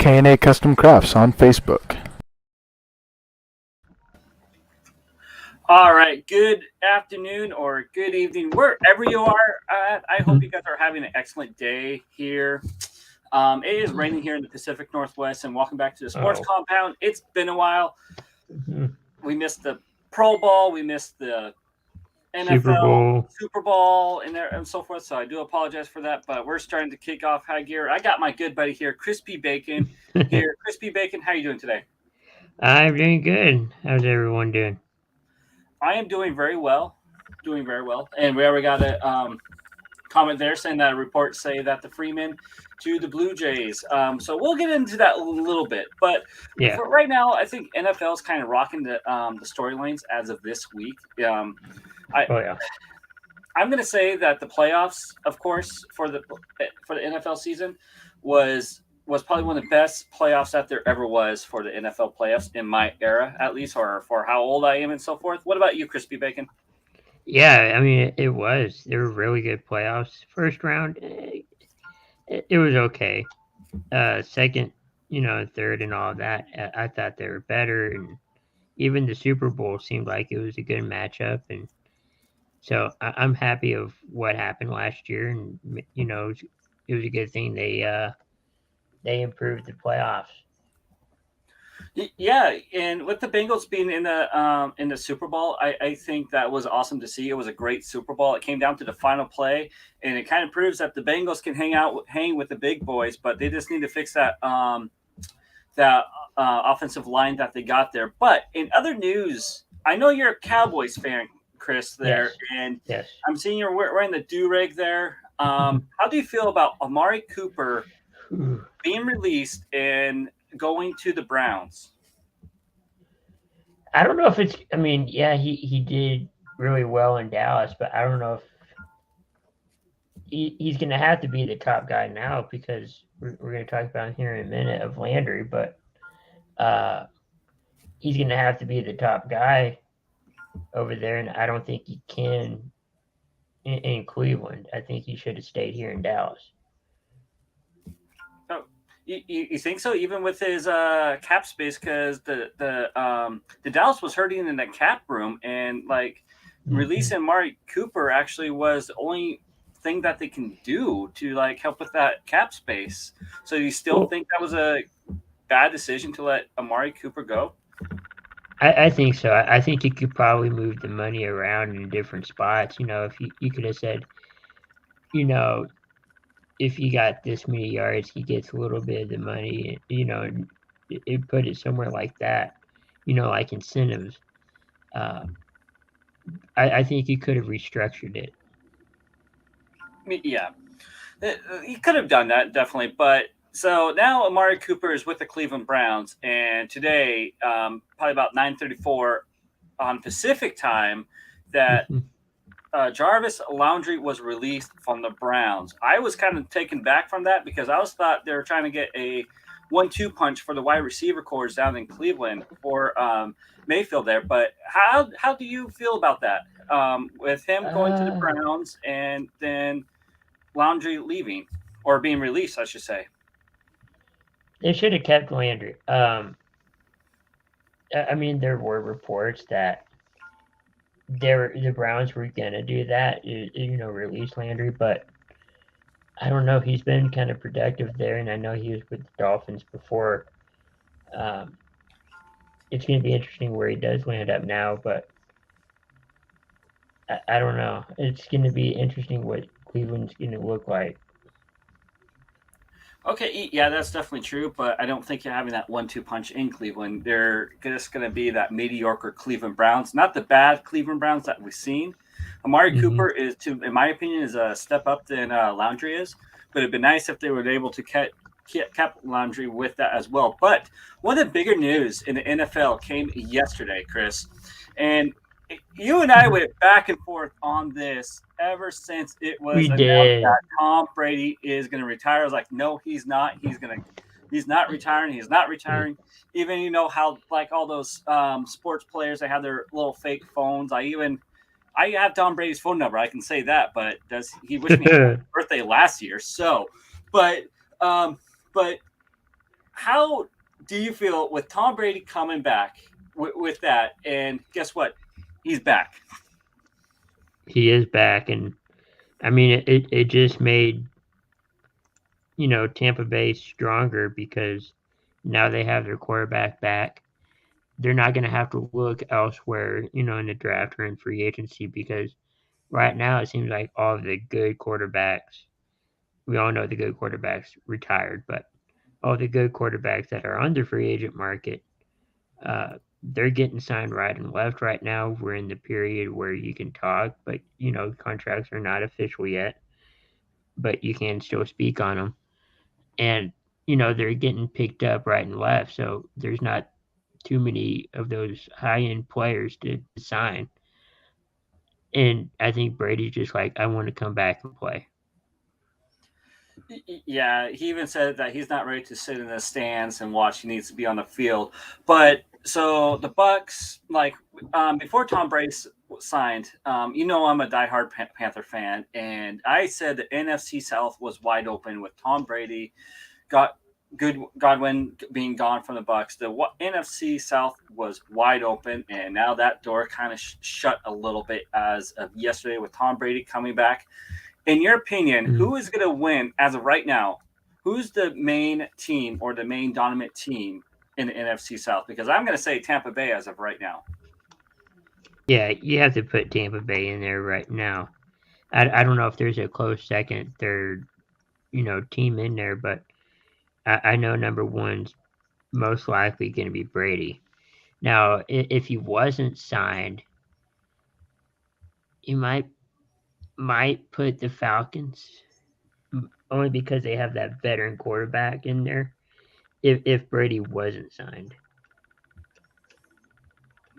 K&A Custom Crafts on Facebook. All right. Good afternoon or good evening, wherever you are. I hope you guys are having an excellent day here. It is raining here in the Pacific Northwest, and welcome back to the Sports Compound. It's been a while. We missed the Pro Bowl. We missed the NFL Super Bowl and so forth. So I do apologize for that, but we're starting to kick off high gear. I got my good buddy here, Crispy Bacon. Here, Crispy Bacon, how are you doing today? I'm doing good. How's everyone doing? I am doing very well. Doing very well. And we already got a comment there saying that reports say that the Freeman to the Blue Jays. So we'll get into that a little bit. But for right now, I think NFL is kind of rocking the storylines as of this week. I'm going to say that the playoffs, of course, for the NFL season was probably one of the best playoffs that there ever was for the NFL playoffs in my era, at least, or for how old I am and so forth. What about you, Crispy Bacon? Yeah, I mean, it was. They were really good playoffs. First round, it was okay. Second, third and all of that, I thought they were better. And even the Super Bowl seemed like it was a good matchup. And so I'm happy of what happened last year. And, it was a good thing they improved the playoffs. Yeah, and with the Bengals being in the Super Bowl, I think that was awesome to see. It was a great Super Bowl. It came down to the final play, and it kind of proves that the Bengals can hang with the big boys, but they just need to fix that offensive line that they got there. But in other news, I know you're a Cowboys fan, Chris. There, and I'm seeing you're wearing the do-rag there. How do you feel about Amari Cooper being released and going to the Browns? I don't know if it's. I mean, yeah, he did really well in Dallas, but I don't know if he's going to have to be the top guy now because we're going to talk about here in a minute of Landry, but he's going to have to be the top guy over there, and I don't think he can in Cleveland. I think he should have stayed here in Dallas. You think so? Even with his cap space, because the Dallas was hurting in the cap room, and releasing Amari Cooper actually was the only thing that they can do to help with that cap space. So you still think that was a bad decision to let Amari Cooper go? I think so. I think you could probably move the money around in different spots. If you could have said, if he got this many yards, he gets a little bit of the money, it put it somewhere like that, like incentives. I think you could have restructured it. Yeah, he could have done that, definitely. But so now Amari Cooper is with the Cleveland Browns, and today, probably about 9:34 on Pacific time, that Jarvis Landry was released from the Browns. I was kind of taken back from that because I thought they were trying to get a 1-2 punch for the wide receiver corps down in Cleveland for Mayfield there. But how do you feel about that with him going to the Browns and then Landry leaving or being released, I should say? They should have kept Landry. I mean, there were reports that the Browns were gonna do that, release Landry, but I don't know. He's been kind of productive there, and I know he was with the Dolphins before. It's going to be interesting where he does land up now, but I don't know. It's going to be interesting what Cleveland's going to look like. Okay, yeah, that's definitely true, but I don't think you're having that 1-2 punch in Cleveland. They're just going to be that mediocre Cleveland Browns, not the bad Cleveland Browns that we've seen. Amari Cooper in my opinion, is a step up than Landry is, but it'd be nice if they were able to cap laundry with that as well. But one of the bigger news in the NFL came yesterday, Chris, and you and I went back and forth on this ever since it was We announced did. that Tom Brady is going to retire. I was like, no, he's not. He's not retiring. He's not retiring. Even how like all those sports players, they have their little fake phones. I have Tom Brady's phone number. I can say that, but he wished me happy birthday last year? So, but but how do you feel with Tom Brady coming back with that? And guess what? He's back. He is back, and I mean, it just made Tampa Bay stronger because now they have their quarterback back. They're not going to have to look elsewhere, in the draft or in free agency because right now it seems like all of the good quarterbacks, we all know the good quarterbacks retired, but all the good quarterbacks that are on the free agent market, they're getting signed right and left right now. We're in the period where you can talk, but contracts are not official yet, but you can still speak on them. And they're getting picked up right and left, so there's not too many of those high end players to sign. And I think Brady's just like, I want to come back and play. Yeah, he even said that he's not ready to sit in the stands and watch. He needs to be on the field. But so the Bucks, like before Tom Brady signed, I'm a diehard Panther fan, and I said the NFC South was wide open with Tom Brady, got Godwin being gone from the Bucks. The NFC South was wide open, and now that door kind of shut a little bit as of yesterday with Tom Brady coming back. In your opinion, who is going to win as of right now? Who's the main team or the main dominant team in the NFC South? Because I'm going to say Tampa Bay as of right now. Yeah, you have to put Tampa Bay in there right now. I don't know if there's a close second, third, team in there, but I know number one's most likely going to be Brady. Now, if he wasn't signed, you might put the Falcons only because they have that veteran quarterback in there. If Brady wasn't signed.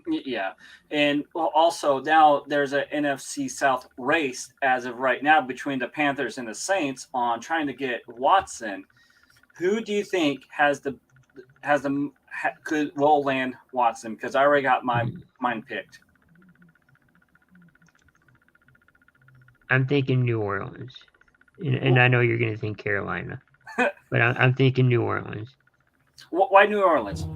Yeah, and also now there's an NFC South race as of right now between the Panthers and the Saints on trying to get Watson. Who do you think will land Watson? Because I already got mine picked. I'm thinking New Orleans, and I know you're going to think Carolina, but I'm thinking New Orleans. Why New Orleans?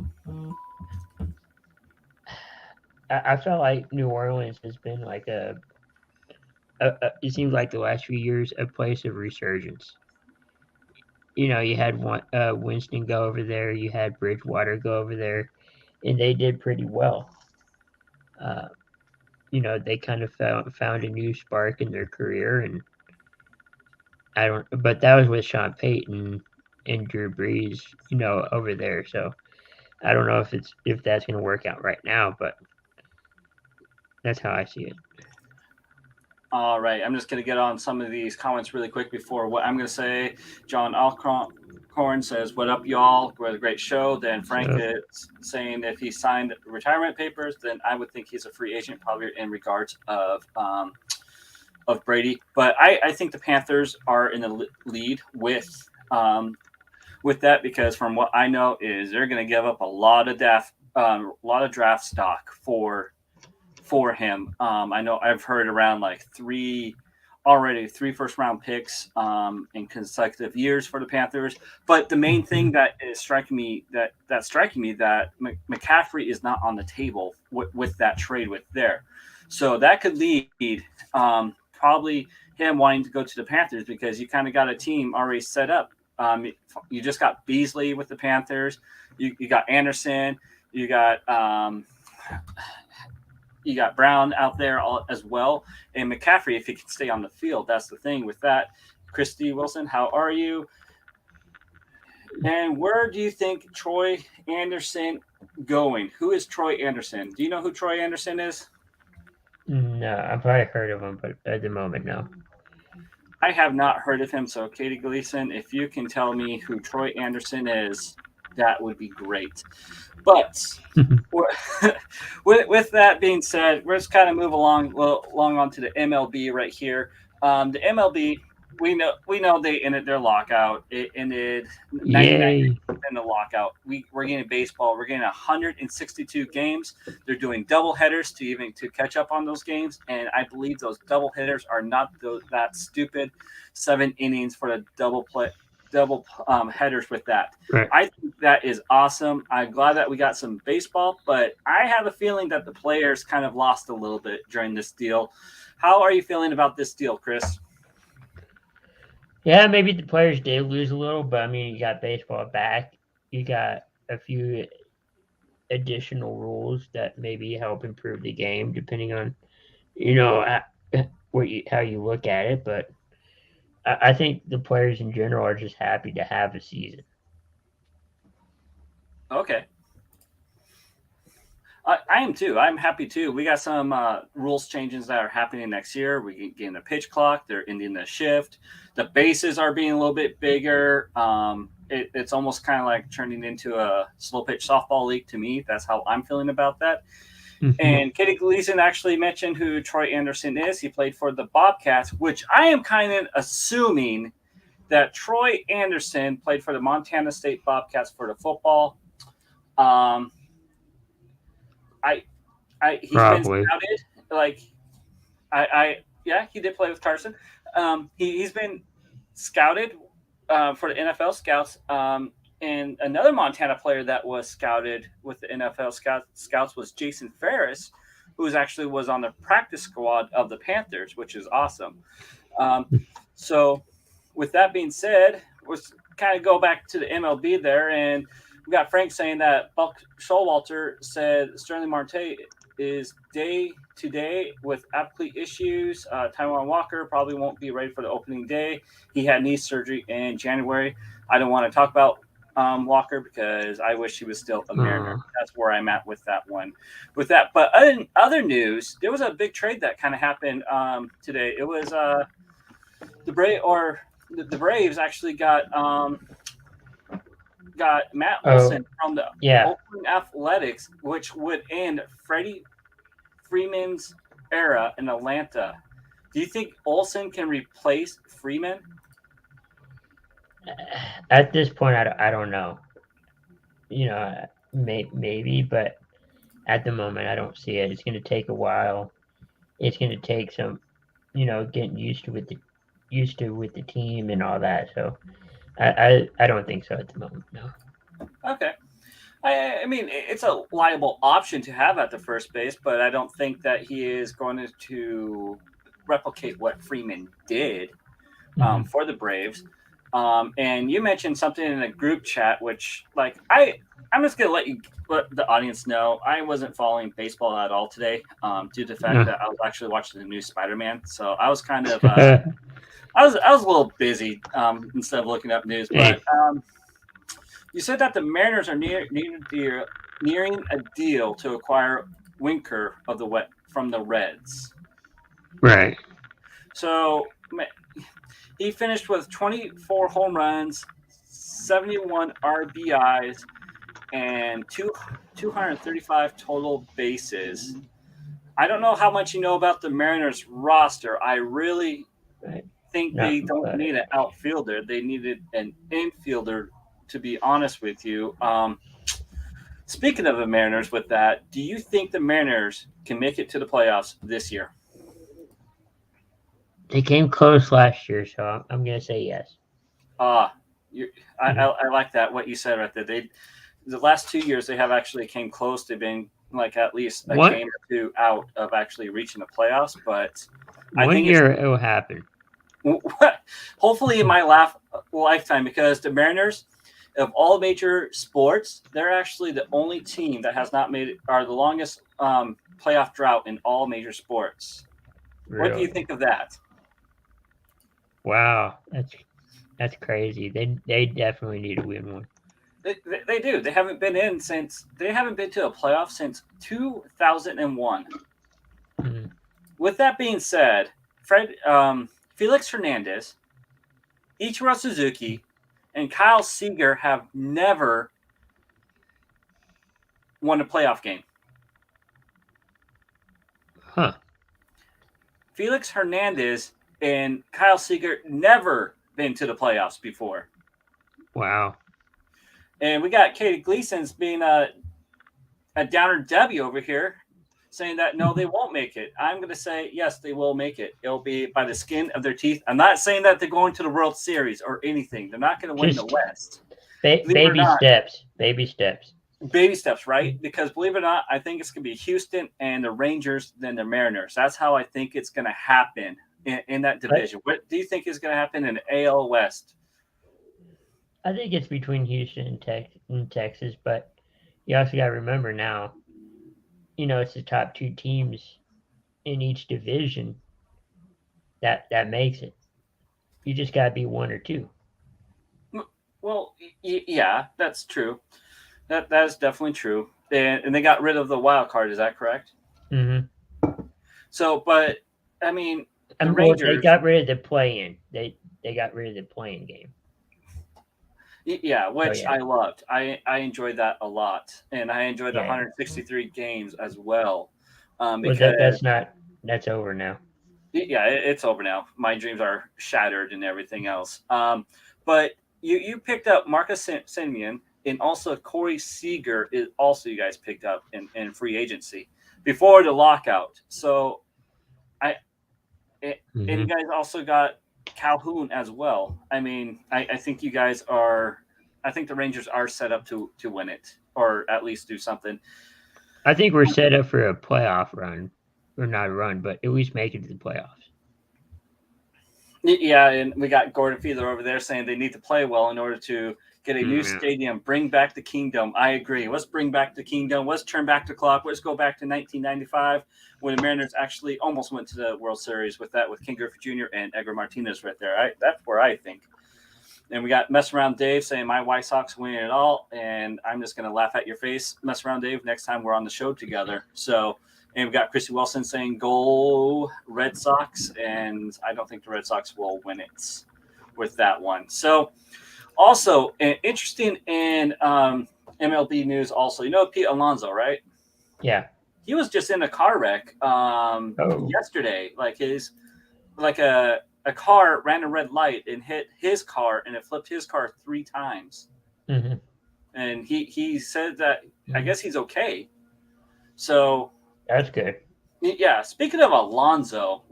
I felt like New Orleans has been like it seems like the last few years a place of resurgence. You had Winston go over there, you had Bridgewater go over there, and they did pretty well. They kind of found a new spark in their career, and but that was with Sean Payton and Drew Brees, over there. So I don't know if that's going to work out right now, but that's how I see it. All right, I'm just going to get on some of these comments really quick before what I'm going to say. John Alcorn says, "What up, y'all? We're a great show." Then Frank is saying if he signed retirement papers, then I would think he's a free agent, probably in regards of Brady. But I think the Panthers are in the lead with that because from what I know is they're going to give up a lot of draft stock for him. I know I've heard around like three first round picks in consecutive years for the Panthers. But the main thing that is striking me that McCaffrey is not on the table with that trade with there. So that could lead probably him wanting to go to the Panthers because you kind of got a team already set up. You just got Beasley with the Panthers. You got Anderson. You got Brown out there as well. And McCaffrey, if he can stay on the field, that's the thing with that. Christy Wilson, how are you? And where do you think Troy Anderson going? Who is Troy Anderson? Do you know who Troy Anderson is? No, I've probably heard of him, but at the moment, no. I have not heard of him. So, Katie Gleason, if you can tell me who Troy Anderson is, that would be great. But with that being said, let's kind of move along on to the MLB right here. The MLB, we know they ended their lockout. It ended 99 Yay. in the lockout. We're getting baseball. We're getting 162 games. They're doing double headers to catch up on those games, and I believe those double hitters are not that stupid. 7 innings for a double headers with that. Right. I think that is awesome. I'm glad that we got some baseball, but I have a feeling that the players kind of lost a little bit during this deal. How are you feeling about this deal, Chris? Yeah, maybe the players did lose a little, but I mean, you got baseball back. You got a few additional rules that maybe help improve the game, depending on, how you look at it. But I think the players in general are just happy to have a season. Okay. I am too. I'm happy too. We got some rules changes that are happening next year. We getting a pitch clock. They're ending the shift. The bases are being a little bit bigger. It's almost kind of like turning into a slow pitch softball league to me. That's how I'm feeling about that. Mm-hmm. And Katie Gleason actually mentioned who Troy Anderson is. He played for the Bobcats, which I am kind of assuming that Troy Anderson played for the Montana State Bobcats for the football. He's Probably. been scouted. He did play with Carson. He's been scouted for the NFL scouts. And another Montana player that was scouted with the NFL scouts was Jason Ferris, who was on the practice squad of the Panthers, which is awesome. So with that being said, let's kind of go back to the MLB there, and we got Frank saying that Buck Showalter said Sterling Marte is day-to-day with aptly issues. Taijuan Walker probably won't be ready for the opening day. He had knee surgery in January. I don't want to talk about Walker because I wish he was still a Mariner. That's where I'm at with that one. With that, but other news, there was a big trade that kind of happened today. It was the Braves actually got Matt Olson from the Oakland Athletics, which would end Freddie Freeman's era in Atlanta. Do you think Olson can replace Freeman? At this point, I don't know. Maybe, but at the moment, I don't see it. It's going to take a while. It's going to take some, getting used to with the team and all that. So, I don't think so at the moment. No. Okay. I mean, it's a liable option to have at the first base, but I don't think that he is going to replicate what Freeman did for the Braves. And you mentioned something in a group chat, which, I'm just going to let the audience know I wasn't following baseball at all today due to the fact that I was actually watching the new Spider-Man. So I was kind of I was a little busy instead of looking up news. But you said that the Mariners are nearing a deal to acquire Winker from the Reds. Right. So he finished with 24 home runs, 71 RBIs, and 235 total bases. I don't know how much you know about the Mariners roster. I really think they don't need an outfielder. They needed an infielder, to be honest with you. Speaking of the Mariners with that, do you think the Mariners can make it to the playoffs this year? They came close last year, so I'm going to say yes. I like that, what you said right there. The last 2 years, they have actually came close to being at least a game or two out of actually reaching the playoffs. But I think it will happen. Hopefully in my lifetime, because the Mariners, of all major sports, they're actually the only team that has not made it, are the longest playoff drought in all major sports. Really? What do you think of that? Wow, that's crazy. They definitely need to win one. They do. They haven't been to a playoff since 2001. Mm-hmm. With that being said, Felix Hernandez, Ichiro Suzuki, and Kyle Seager have never won a playoff game. Huh. Felix Hernandez and Kyle Seager never been to the playoffs before. Wow. And we got Katie Gleason's being a downer Debbie over here, saying that no, they won't make it. I'm going to say yes, they will make it. It'll be by the skin of their teeth. I'm not saying that they're going to the World Series or anything. They're not going to win the West. Baby steps. Baby steps. Baby steps, right? Because believe it or not, I think it's going to be Houston and the Rangers, then the Mariners. That's how I think it's going to happen in that division. What do you think is going to happen in the AL West? I think it's between Houston and Texas, but you also got to remember now, it's the top two teams in each division that makes it. You just got to be one or two. Well, yeah, that's true. That is definitely true. And they got rid of the wild card. Is that correct? Mm-hmm. So, but I mean, Rangers, they got rid of the play-in. They got rid of the play-in game. Yeah, which I loved. I enjoyed that a lot, and I enjoyed the 163 games as well. Because that's over now. Yeah, it's over now. My dreams are shattered and everything else. But you picked up Marcus Semien, and also Corey Seager is also you guys picked up in free agency before the lockout. So and you guys also got Calhoun as well. I mean, I think you guys are. I think the Rangers are set up to win it, or at least do something. I think we're set up for a playoff run, or not a run, but at least make it to the playoffs. Yeah, and we got Gordon Fiedler over there saying they need to play well in order to get a new stadium, bring back the kingdom. I agree. Let's bring back the kingdom. Let's turn back the clock. Let's go back to 1995 when the Mariners actually almost went to the World Series with Ken Griffey Jr. and Edgar Martinez right there. That's where I think. And we got Mess Around Dave saying my White Sox win it all, and I'm just going to laugh at your face, Mess Around Dave, next time we're on the show together. So, and we got Chrissy Wilson saying go Red Sox, and I don't think the Red Sox will win it with that one. So, also interesting in MLB news. Also, Pete Alonso, right? Yeah, he was just in a car wreck yesterday. A car ran a red light and hit his car, and it flipped his car 3 times. Mm-hmm. And he said that I guess he's okay. So that's good. Yeah. Speaking of Alonso,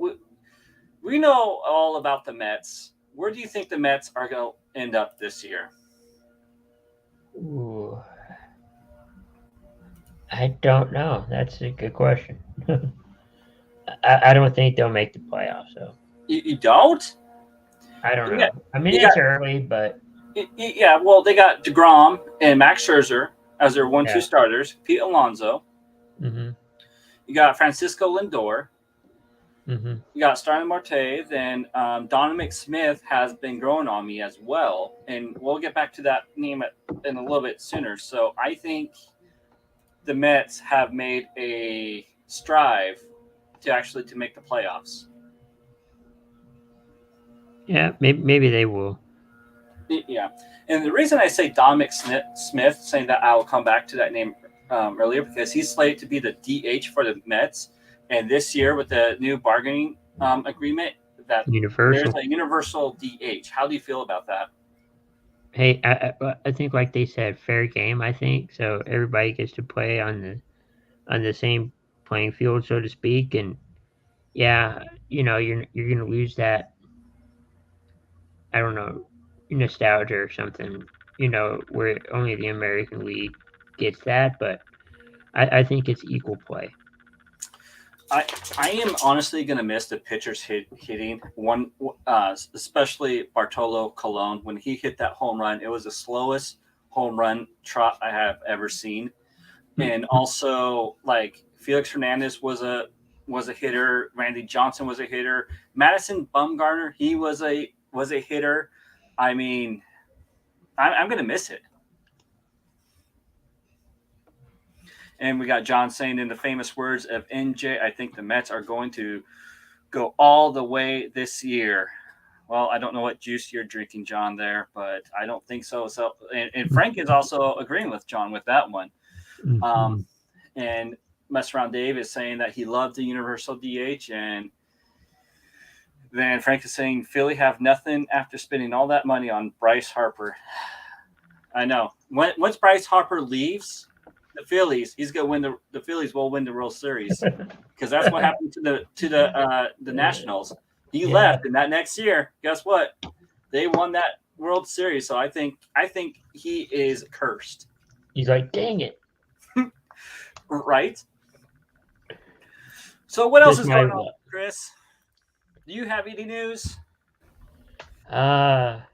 we know all about the Mets. Where do you think the Mets are going to end up this year? Ooh. I don't know. That's a good question. I don't think they'll make the playoffs, though. You don't? I don't know. I mean, it's early, but... Yeah, well, they got DeGrom and Max Scherzer as their 1-2 starters. Pete Alonso. Mm-hmm. You got Francisco Lindor. Mm-hmm. You got Starling Marte. Then Donovan McSmith has been growing on me as well. And we'll get back to that name in a little bit sooner. So I think the Mets have made a strive to make the playoffs. Yeah, maybe they will. Yeah, and the reason I say Dominic Smith, saying that I will come back to that name earlier, because he's slated to be the DH for the Mets, and this year with the new bargaining agreement, that there's a universal DH. How do you feel about that? Hey, I think, like they said, fair game. I think so. Everybody gets to play on the same playing field, so to speak, and yeah, you're gonna lose that. I don't know, nostalgia or something, where only the American League gets that, but I think it's equal play. I am honestly going to miss the pitchers hitting one, especially Bartolo Colon. When he hit that home run, it was the slowest home run trot I have ever seen. And also, Felix Hernandez was a hitter. Randy Johnson was a hitter. Madison Bumgarner, he was a hitter. I mean, I'm going to miss it. And we got John saying, in the famous words of NJ, I think the Mets are going to go all the way this year. Well, I don't know what juice you're drinking, John, there, but I don't think so. So, and Frank is also agreeing with John with that one. Mhm. And Mess Around Dave is saying that he loved the universal DH, and then Frank is saying Philly have nothing after spending all that money on Bryce Harper. I know. Once Bryce Harper leaves the Phillies, he's gonna win the Phillies will win the World Series because that's what happened to the Nationals. He left, and that next year, guess what? They won that World Series. So I think he is cursed, He's like, dang it. right? So what else Just is my going on, luck. Chris? Do you have any news? I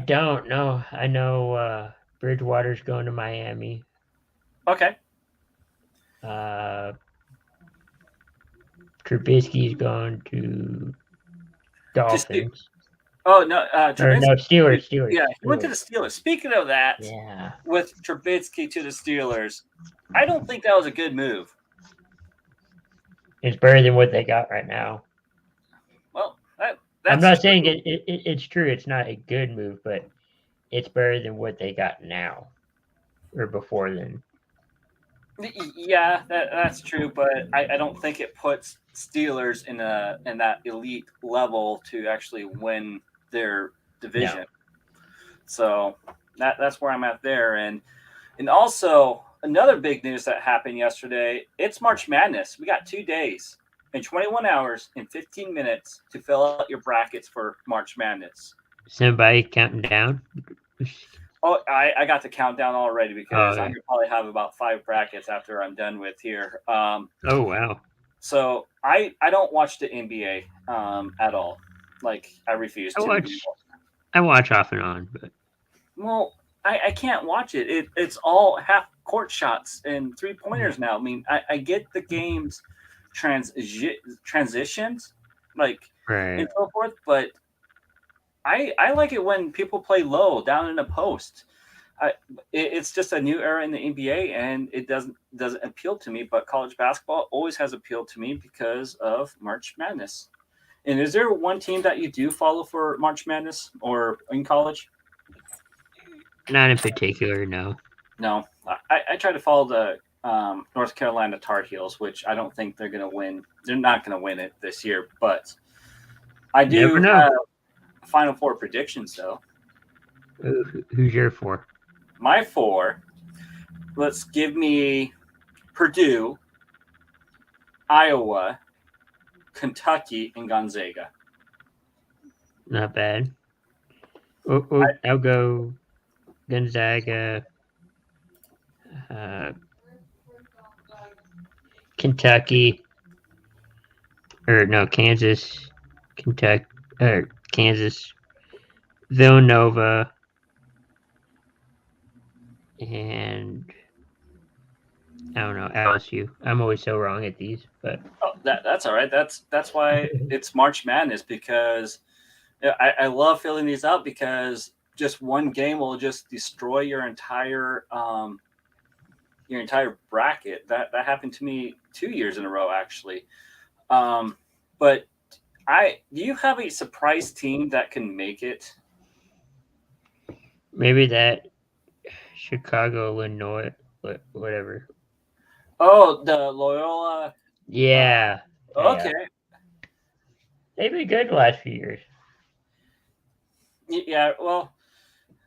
don't know. I know Bridgewater's going to Miami. Okay. Trubisky's going to Dolphins. Oh no, Or Trubisky. no, Steelers. Yeah, he went to the Steelers. Speaking of that, Yeah. with Trubisky to the Steelers, I don't think that was a good move. It's better than what they got right now. Well, that's I'm not saying it's true. It's not a good move, but it's better than what they got now or before then. Yeah, that's true, but I don't think it puts Steelers in that elite level to actually win their division. No. So that's where I'm at there, and also another big news that happened yesterday. It's March Madness. We got 2 days and 21 hours and 15 minutes to fill out your brackets for March Madness. Somebody counting down? Oh, I got the countdown already because okay. I'm gonna probably have about 5 brackets after I'm done with here. Oh wow. So I don't watch the NBA at all. Like I refuse to. I watch off and on, but Well, I can't watch it. It's all half court shots and 3-pointers now. I mean, I get the game's transitions, like right. and so forth, but I like it when people play low down in the post. It's just a new era in the NBA, and it doesn't appeal to me. But college basketball always has appealed to me because of March Madness. And is there one team that you do follow for March Madness or in college? Not in particular, no. No, I try to follow the North Carolina Tar Heels, which I don't think they're going to win. They're not going to win it this year, but I do Never know. have Final Four predictions, though. Who's your 4? My 4, let's give me Purdue, Iowa, Kentucky, and Gonzaga. Not bad. I'll go Gonzaga, Kentucky, or no, Kansas, Kentucky, or Kansas, Villanova, and I don't know, LSU. I'm always so wrong at these, but that's all right. That's why it's March Madness, because I love filling these out because just one game will just destroy your entire bracket. That happened to me 2 years in a row, actually. But do you have a surprise team that can make it? maybe that Chicago, Illinois, whatever. Oh, the Loyola. Yeah. Okay. Yeah. They've been good the last few years. Yeah. Well,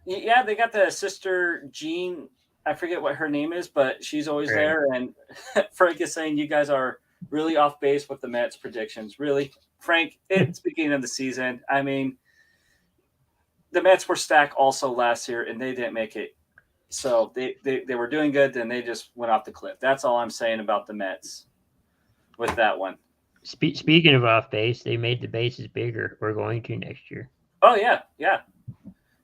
yeah, they got the sister Jean. I forget what her name is, but she's always Right. there. And Frank is saying you guys are really off base with the Mets predictions. Really, Frank, it's beginning of the season. I mean, the Mets were stacked also last year, and they didn't make it. So they were doing good, then they just went off the cliff. That's all I'm saying about the Mets with that one. Speaking of off base, they made the bases bigger. We're going to next year. Oh, yeah.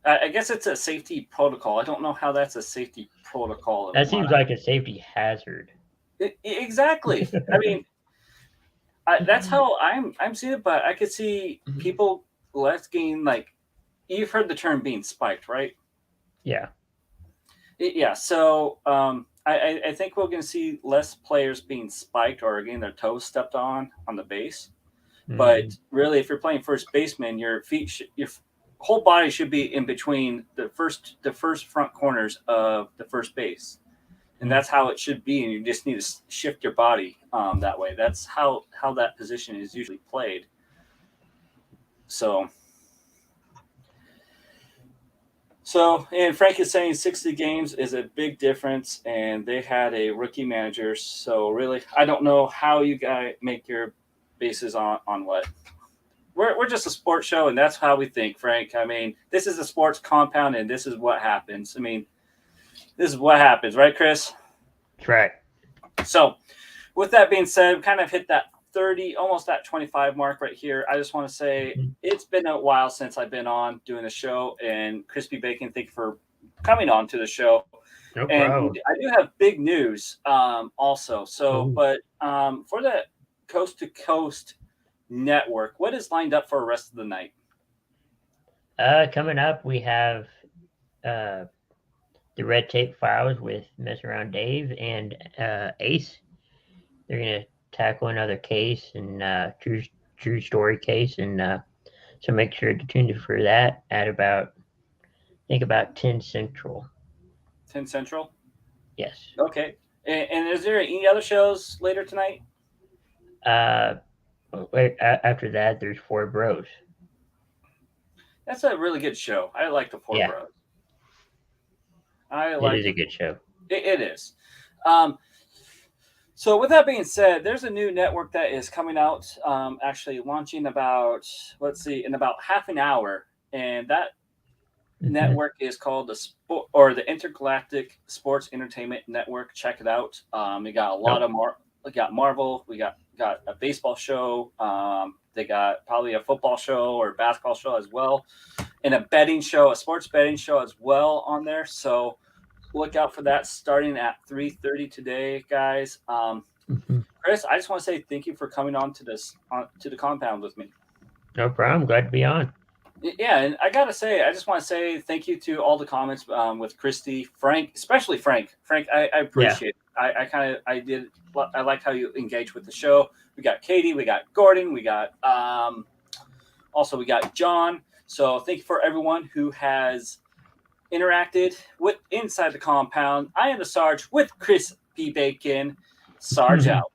I guess it's a safety protocol. I don't know how that's a safety protocol. That seems like a safety hazard. Exactly. I mean, that's how I'm seeing it, but I could see people getting, like, you've heard the term being spiked, right? Yeah. Yeah. So I think we're going to see less players being spiked or getting their toes stepped on the base. But really, if you're playing first baseman, your whole body should be in between the first front corners of the first base, and that's how it should be. And you just need to shift your body that way. That's how that position is usually played. So, and Frank is saying 60 games is a big difference, and they had a rookie manager. So really, I don't know how you guys make your bases on what. We're just a sports show, and that's how we think, Frank. I mean, this is a sports compound, and this is what happens. I mean, this is what happens, right, Chris? That's right. So, with that being said, we kind of hit that 30, almost that 25 mark right here. I just want to say it's been a while since I've been on doing the show, and Crispy Bacon, thank you for coming on to the show. No and problem. I do have big news also. So, but for the Coast to Coast Network, what is lined up for the rest of the night? Coming up, we have the Red Tape Files with Mess Around Dave and Ace. They're going to tackle another case and true story case, and so make sure to tune in for that at about 10 Central. 10 Central? Yes. Okay. And is there any other shows later tonight? After that, there's Four Bros. That's a really good show. I like the Four Bros. It is a good show. It is. So with that being said, there's a new network that is coming out, actually launching in about half an hour, and that network is called the Intergalactic Sports Entertainment Network. Check it out. We got a lot of we got Marvel. We got a baseball show. They got probably a football show or basketball show as well, and a betting show, a sports betting show as well on there. So look out for that starting at 3:30 today, guys. Chris, I just want to say thank you for coming on to the compound with me. No problem. Glad to be on. Yeah, and I gotta say, I just want to say thank you to all the comments with Christy, Frank, especially Frank. Frank, I appreciate it. I liked how you engaged with the show. We got Katie, we got Gordon, we got we got John. So thank you for everyone who has interacted with inside the compound. I am the Sarge with Chris P. Bacon. Sarge out.